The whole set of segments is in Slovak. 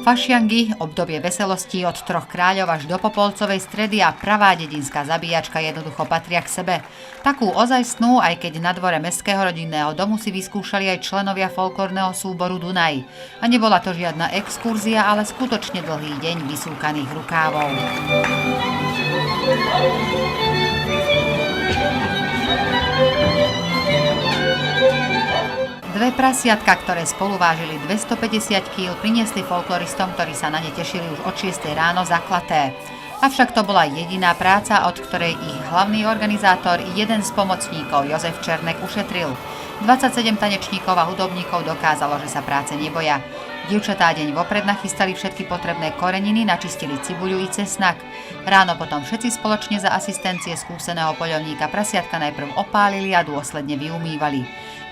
Fašiangy, obdobie veselostí od Troch kráľov až do Popolcovej stredy a pravá dedinská zabíjačka jednoducho patria k sebe. Takú ozajstnú, aj keď na dvore Mestského rodinného domu si vyskúšali aj členovia folklórneho súboru Dunaj. A nebola to žiadna exkurzia, ale skutočne dlhý deň vysúkaných rukávov. Dve prasiatka, ktoré spolu vážili 250 kg, priniesli folkloristom, ktorí sa na ne tešili už od 6 ráno zaklaté. Avšak to bola jediná práca, od ktorej ich hlavný organizátor i jeden z pomocníkov Jozef Černek ušetril. 27 tanečníkov a hudobníkov dokázalo, že sa práce neboja. Dievčatá deň vopred nachystali všetky potrebné koreniny, načistili cibuľu i cesnak. Ráno potom všetci spoločne za asistencie skúseného poľovníka prasiatka najprv opálili a dôsledne vyumývali.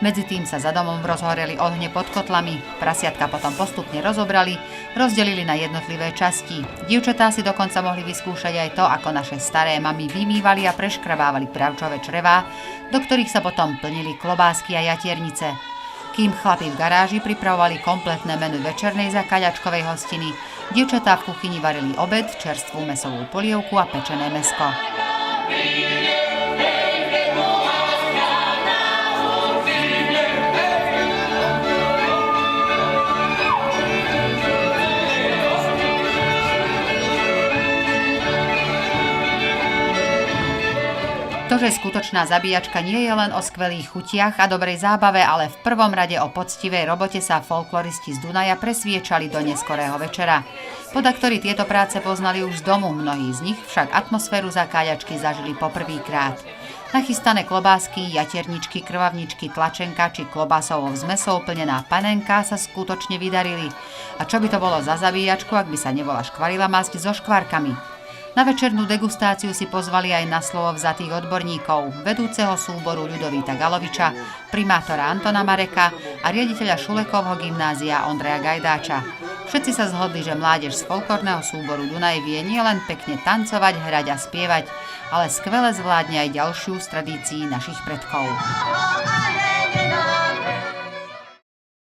Medzi tým sa za domom rozhoreli ohne pod kotlami, prasiatka potom postupne rozobrali, rozdelili na jednotlivé časti. Dievčatá si dokonca mohli vyskúšať aj to, ako naše staré mamy vymývali a preškrabávali bravčové črevá, do ktorých sa potom plnili klobásky a jatiernice. Kým chlapi v garáži pripravovali kompletné menu večernej zakáľačkovej hostiny, dievčatá v kuchyni varili obed, čerstvú mäsovú polievku a pečené mäsko. To, že skutočná zabíjačka nie je len o skvelých chutiach a dobrej zábave, ale v prvom rade o poctivej robote, sa folkloristi z Dunaja presviečali do neskorého večera. Podaktori tieto práce poznali už z domu, mnohí z nich však atmosféru zakáľačky zažili poprvýkrát. Nachystané klobásky, jatierničky, krvavničky, tlačenka či klobásovou zmesou plnená panenka sa skutočne vydarili. A čo by to bolo za zabíjačku, ak by sa nebola škvarila masť so škvárkami? Na večernú degustáciu si pozvali aj na slovo vzatých odborníkov, vedúceho súboru Ľudovíta Galoviča, primátora Antona Mareka a riaditeľa Šulekovho gymnázia Ondreja Gajdáča. Všetci sa zhodli, že mládež z folklórneho súboru Dunaj vie nielen pekne tancovať, hrať a spievať, ale skvele zvládne aj ďalšiu z tradícií našich predkov.